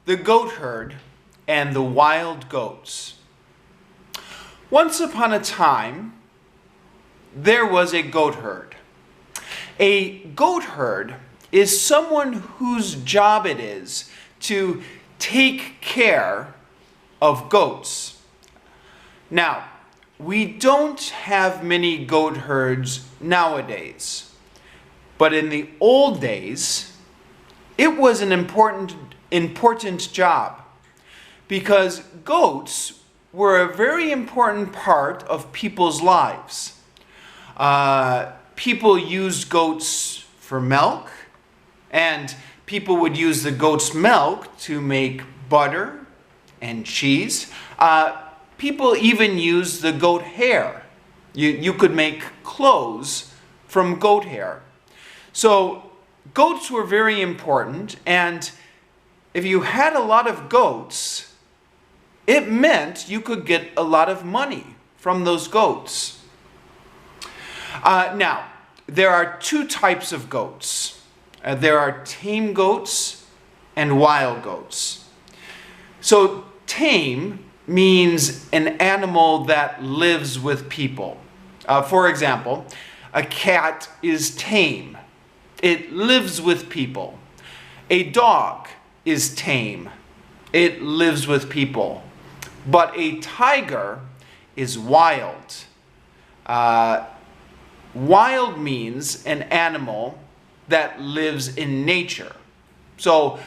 the goatherd and the wild goats. Once upon a time, there was a goatherd. A goatherd is someone whose job it is to take care of goats. Now, we don't have many goatherds nowadays, but in the old days, it was an important job because goats were a very important part of people's lives. People used goats for milk, and people would use the goat's milk to make butter and cheese. People even used the goat hair. You could make clothes from goat hair. So goats were very important, and if you had a lot of goats, it meant you could get a lot of money from those goats. Now, there are two types of goats. There are tame goats and wild goats. So tame means an animal that lives with people. For example, a cat is tame. It lives with people. A dog is tame. It lives with people. But a tiger is wild. Wild means an animal that lives in nature. So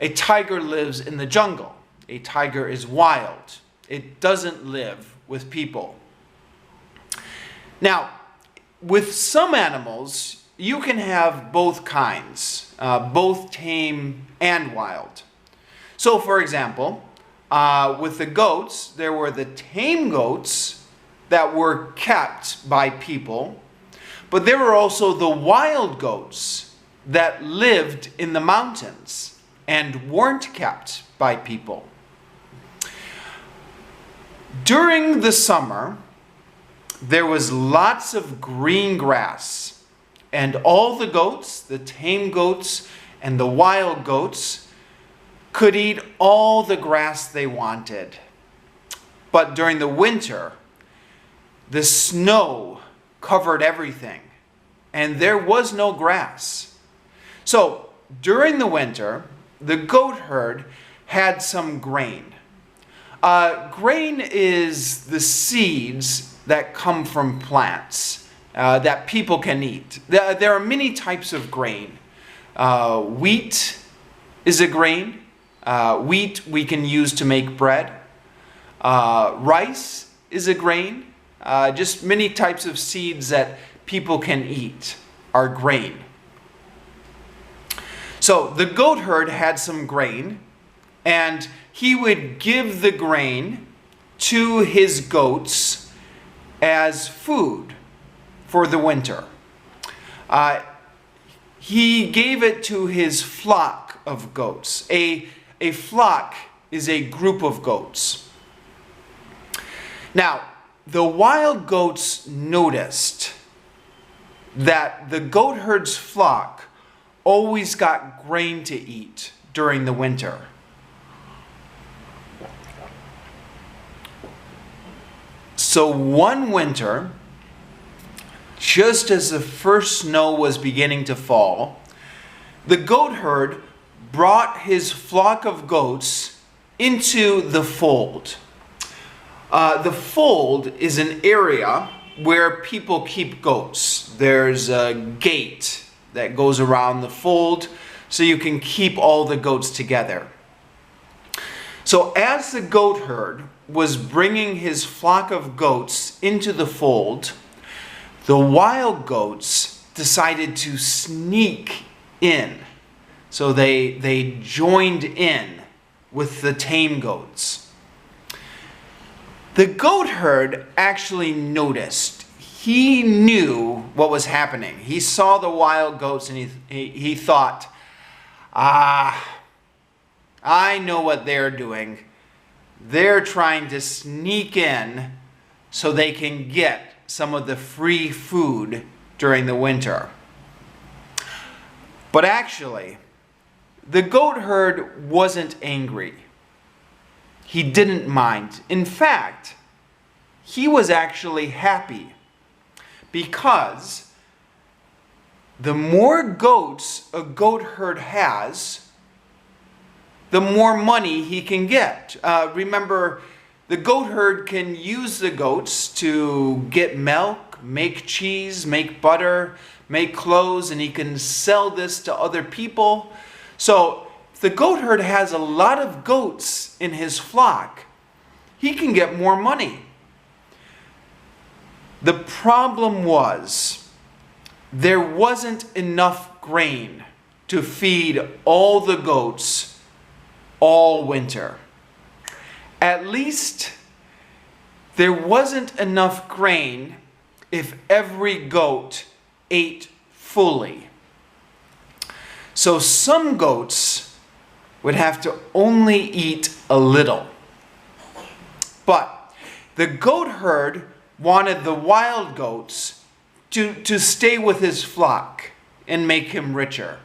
a tiger lives in the jungle. A tiger is wild. It doesn't live with people. Now, with some animals, you can have both kinds, both tame and wild. So, for example, with the goats, there were the tame goats that were kept by people, but there were also the wild goats that lived in the mountains and weren't kept by people. During the summer, there was lots of green grass, and all the goats, the tame goats and the wild goats, could eat all the grass they wanted. But during the winter, the snow covered everything, and there was no grass. So during the winter, the goatherd had some grain. Grain is the seeds that come from plants that people can eat. There are many types of grain. Wheat is a grain. Wheat we can use to make bread. Rice is a grain. Just many types of seeds that people can eat are grain. So the goatherd had some grain, and he would give the grain to his goats as food for the winter. He gave it to his flock of goats. A flock is a group of goats. Now, the wild goats noticed that the goatherd's flock always got grain to eat during the winter. So one winter, just as the first snow was beginning to fall, the goatherd brought his flock of goats into the fold. The fold is an area where people keep goats. There's a gate that goes around the fold so you can keep all the goats together. So as the goatherd was bringing his flock of goats into the fold, the wild goats decided to sneak in. So they joined in with the tame goats. The goatherd actually noticed. He knew what was happening. He saw the wild goats and he thought, I know what they're doing. They're trying to sneak in so they can get some of the free food during the winter. But actually, the goatherd wasn't angry. He didn't mind. In fact, he was actually happy because the more goats a goatherd has, the more money he can get. Remember, the goatherd can use the goats to get milk, make cheese, make butter, make clothes, and he can sell this to other people. So if the goatherd has a lot of goats in his flock, he can get more money. The problem was there wasn't enough grain to feed all the goats all winter. At least there wasn't enough grain if every goat ate fully. So some goats would have to only eat a little. But the goatherd wanted the wild goats to stay with his flock and make him richer.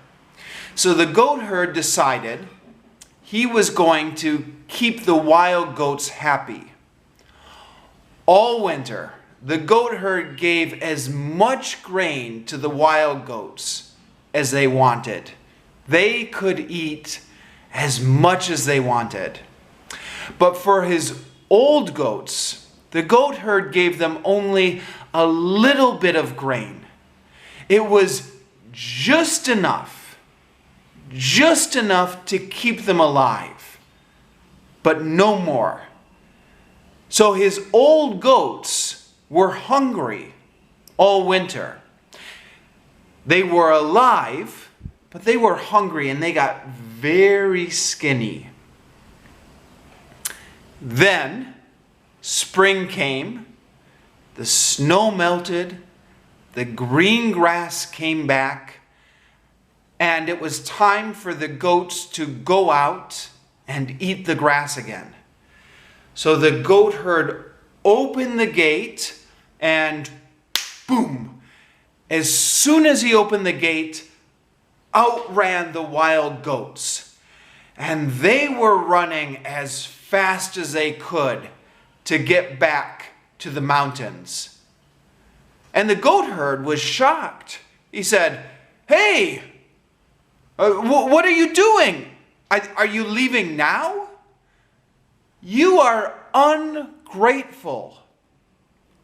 So the goatherd decided he was going to keep the wild goats happy. All winter, the goatherd gave as much grain to the wild goats as they wanted. They could eat as much as they wanted. But for his old goats, the goatherd gave them only a little bit of grain. It was just enough to keep them alive, but no more. So his old goats were hungry all winter. They were alive, but they were hungry and they got very skinny. Then spring came, the snow melted, the green grass came back, and it was time for the goats to go out and eat the grass again. So the goatherd opened the gate and boom! As soon as he opened the gate, out ran the wild goats. And they were running as fast as they could to get back to the mountains. And the goatherd was shocked. He said, "Hey, what are you doing? Are you leaving now? You are ungrateful."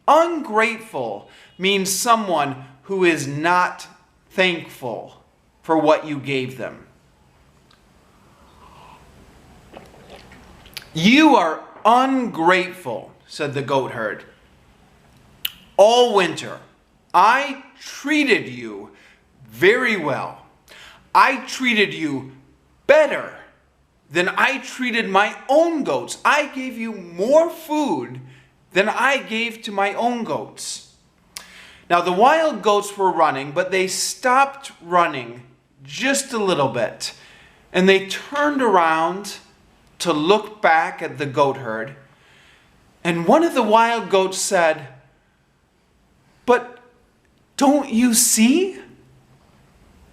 Ungrateful means someone who is not thankful for what you gave them. "You are ungrateful," said the goatherd. "All winter, I treated you very well. I treated you better than I treated my own goats. I gave you more food than I gave to my own goats." Now the wild goats were running, but they stopped running just a little bit. And they turned around to look back at the goatherd. And one of the wild goats said, "But don't you see?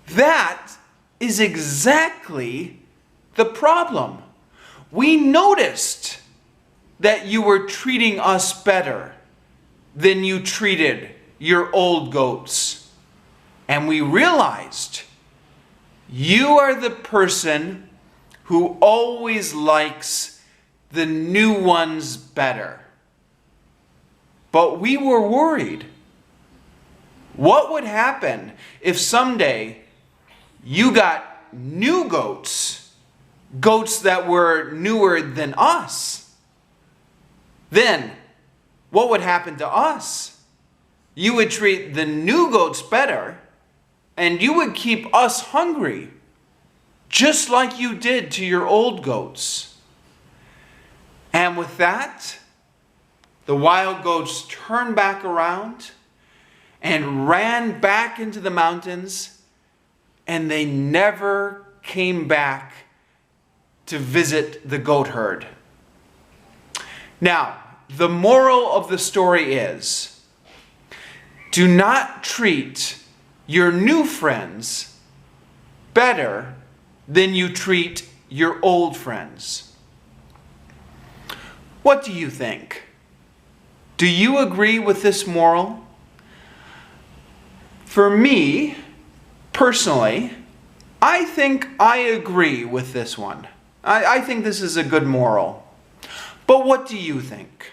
That is exactly the problem. We noticed that you were treating us better than you treated your old goats. And we realized you are the person who always likes the new ones better. But we were worried. What would happen if someday you got new goats, goats that were newer than us? Then what would happen to us? You would treat the new goats better, and you would keep us hungry, just like you did to your old goats." And with that, the wild goats turned back around and ran back into the mountains, and they never came back to visit the goatherd. Now, the moral of the story is, do not treat your new friends better than you treat your old friends. What do you think? Do you agree with this moral? For me, personally, I think I agree with this one. I think this is a good moral. But what do you think?